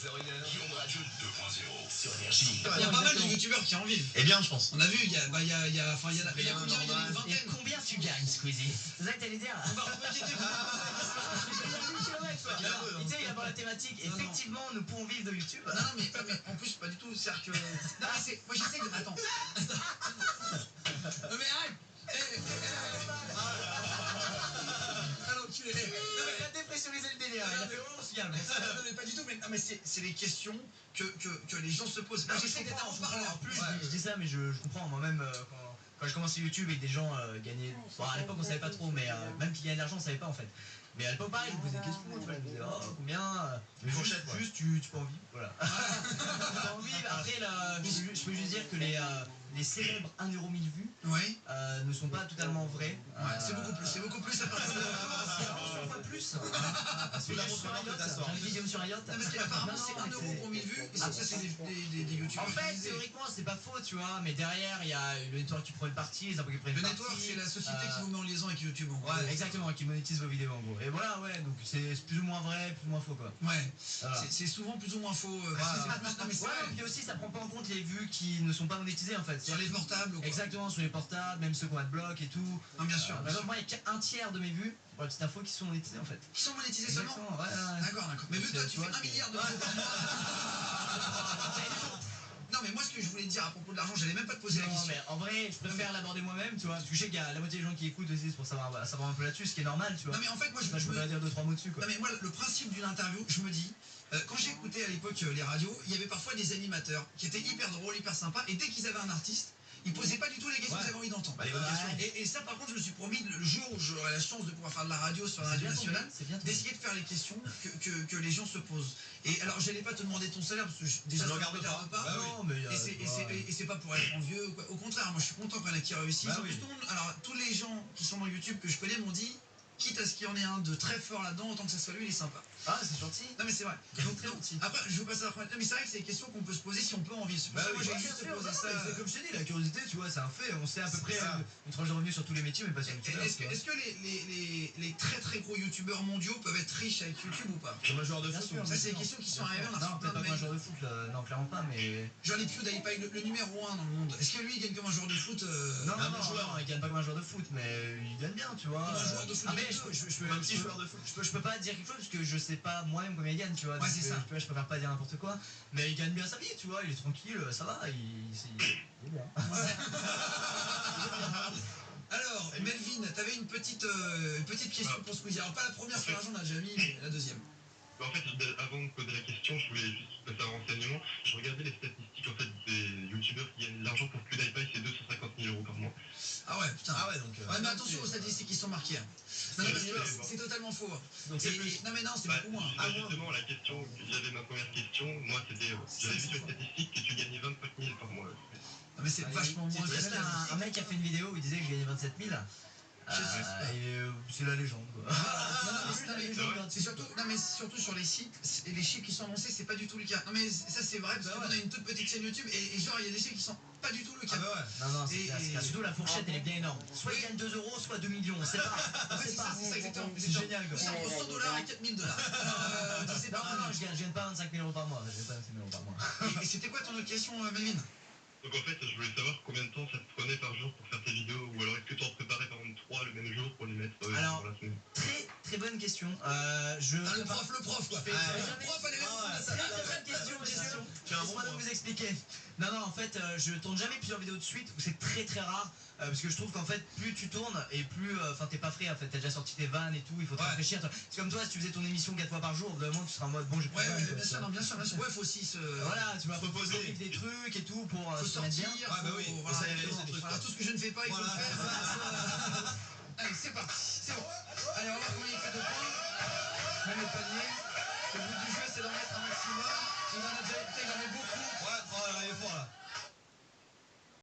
Guillaume Radio 2.0 sur Énergie. Il y a pas mal de youtubeurs qui en vivent. Eh bien, je pense. On a vu, il y en a combien? Il y en a une Et vingtaine. combien tu gagnes, Squeezie? C'est ça que t'allais dire? On va reposer des Tu sais, il a dans la thématique, effectivement, nous pouvons vivre de YouTube. Non, mais en plus, pas du tout. C'est-à-dire que. Non, mais c'est. Moi, j'essaie de. Attends. Non, mais arrête. Alors, tu es. Il a dépressionnisé le délire. Il a fait vraiment se calme. Non, mais pas du tout. Mais, non, mais c'est les questions que les gens se posent. Moi, j'essaie d'être en parlant. En plus, je dis ça, mais je comprends. Moi-même, quand je commençais YouTube et que des gens gagnaient. Bon, à l'époque, on savait pas trop, mais même qu'ils gagnaient de l'argent, on savait pas en fait. Mais à l'époque, pareil, je me posais des questions, tu vois, je me disais, oh, combien Une fourchette, quoi. Juste, tu peux en vivre, voilà. Tu peux en vivre. Après, là, je peux juste dire que les célèbres 1 euro 1000 vues Oui. ne sont pas totalement vrais. Ouais, c'est beaucoup plus à partir de. C'est pas plus. C'est la montre que t'as sorti. J'ai une vidéo sur Riot. Non, parce qu'apparemment, c'est 1 euro pour 1000 vues. Et ça, c'est des youtubeurs. En fait, théoriquement, c'est pas faux, tu vois, mais derrière, il y a le network qui prend une partie, les abonnés qui prennent une Le partie. network, c'est la société qui vous met en liaison avec YouTube. Ouais, exactement, qui monétise vos vidéos en gros. Et voilà, ouais, donc c'est plus ou moins vrai, plus ou moins faux quoi. Ouais, Voilà. c'est souvent plus ou moins faux. Voilà. Non, mais c'est Ouais, vrai. et puis aussi, ça prend pas en compte les vues qui ne sont pas monétisées en fait. Sur les portables ou quoi. Exactement, sur les portables, même ceux qui ont adblock et tout. Non, bien sûr. Par exemple, moi, il y a qu'un tiers de mes vues, pour la petite info, qui sont monétisées en fait. Qui sont monétisés seulement. Exactement, ouais. D'accord. Mais vu que toi, tu fais 1 milliard de vues par mois. Non, mais moi, ce que je voulais te dire à propos de l'argent, j'allais même pas te poser la Non, question. mais en vrai, je préfère l'aborder moi-même, tu vois, parce que je sais qu'il y a la moitié des gens qui écoutent aussi, c'est pour savoir un peu là-dessus, ce qui est normal, tu vois. Non, mais en fait, moi, Je je peux pas dire 2-3 mots dessus quoi. Non, mais moi, le principe d'une interview, je me dis, quand j'ai écouté à l'époque les radios, il y avait parfois des animateurs qui étaient hyper drôles, hyper sympas, et dès qu'ils avaient un artiste, ils posaient pas du tout les questions que j'avais envie d'entendre. Bah, les bonnes questions. Et ça, par contre, je me suis promis, le jour où j'aurai la chance de pouvoir faire de la radio sur la radio nationale, d'essayer de faire les questions que les gens se posent. Et alors, j'allais pas te demander ton salaire, parce que déjà, ça ne me regarde pas. Bah oui. Non, mais Et c'est pas pour être envieux ou quoi. Au contraire, moi je suis content qu'il y en a qui réussissent. Bah En plus, oui. tout le monde- alors, tous les gens qui sont dans YouTube que je connais m'ont dit, quitte à ce qu'il y en ait un de très fort là-dedans, autant que ça soit lui, il est sympa. Ah, c'est gentil. Non, mais c'est vrai. Donc, après, je veux passer à la première. Non, mais c'est vrai que c'est des questions qu'on peut se poser si on peut en vivre. C'est pour Bah ça que oui, moi, j'ai Bien juste sûr, posé non, ça. mais c'est comme je t'ai dit, la curiosité, tu vois, c'est un fait. On sait à peu C'est près ça. une tranche de revenus sur tous les métiers, mais pas sur YouTube. Est-ce que les très très gros youtubeurs mondiaux peuvent être riches avec YouTube ou pas? Comme un joueur de Bien foot. sûr. Ça, c'est des questions qui sont arrivées, on a Non, reçu plein peut-être pas de comme un mails. joueur de foot, là. Non, clairement pas, mais. Genre les PewDiePie, le numéro 1 dans le monde. Est-ce que lui, il gagne comme un joueur de foot Non, un non, bon joueur. non, il gagne pas comme un joueur de foot, mais il gagne bien, tu vois. Comme un joueur de foot Après, amateur. Comme un petit joueur de foot. je peux pas dire quelque chose parce que je sais pas moi-même combien il gagne, tu vois. Ouais, donc, c'est ça. Je préfère pas dire n'importe quoi. Mais il gagne bien sa vie, tu vois. Il est tranquille, ça va, il est bien. Alors, Melvin, t'avais une petite question pour Squeezie. Alors, pas la première sur l'argent, on a déjà mis, mais la deuxième. Bah, en fait, avant de poser la question, je voulais juste passer un renseignement. Je regardais les statistiques en fait, des youtubeurs qui gagnent de l'argent pour PewDiePie, c'est 250 000 euros par mois. Ah ouais, putain. Ah ouais, donc. Ouais, mais attention aux statistiques qui sont marquées. Hein. Non, parce que c'est totalement faux. Donc c'est plus. Non, mais non, c'est Bah, beaucoup moins. bah, justement, la question, j'avais ma première question, moi c'était, j'avais vu sur les statistiques que tu gagnais 25 000 par mois. Non, mais c'est vachement moins que Il y ça. a un mec qui a fait une vidéo où il disait que je gagnais 27 000. Et c'est la légende, quoi. Non, mais c'est surtout, non, mais surtout sur les sites, les chiffres qui sont annoncés, c'est pas du tout le cas. Non, mais ça, c'est vrai, parce Bah qu'on ouais. a une toute petite chaîne YouTube, et genre, il y a des chiffres qui sont pas du tout le cas. Ah bah ouais. Non, non, c'est Et- clair, c'est clair. Surtout la fourchette, elle est bien énorme. Soit il gagne 2 euros, soit 2 millions. C'est pas. Ouais, c'est ça, exactement. C'est génial, quoi. C'est entre 100 $ et 4 000 $. Je sais Non, pas. non, je gagne pas 25 000 euros par mois. Je gagne pas 25 000 euros par mois. Et c'était quoi ton autre question, Melvin? Donc en fait, je voulais savoir combien de temps ça te prenait par jour pour faire tes vidéos, ou alors est-ce que tu en préparais par exemple 3 le même jour pour les mettre Alors, dans la semaine? Très, très bonne question. Ah, le prof, quoi. fais- Le prof, allez, Très bonne question. Tu as un bon Laisse-moi donc point. vous expliquer. Non, non, en fait, je tourne jamais plusieurs vidéos de suite. C'est très très rare. Parce que je trouve qu'en fait, plus tu tournes et plus. Enfin, t'es pas frais en fait. T'as déjà sorti tes vannes et tout. Il faut te Ouais. rafraîchir. C'est comme toi, si tu faisais ton émission 4 fois par jour, au bout d'un moment, tu seras en mode bon, j'ai Ouais, pas ouais, bien sûr, non, bien sûr, bien sûr. Ouais, faut aussi se. Voilà, tu vas Faut poser. proposer des trucs et tout pour Faut se mettre sortir, bien. Ah bah oui, faut voilà, s'aérer ces trucs, voilà, quoi. tout ce que je ne fais pas, il faut le Voilà. faire.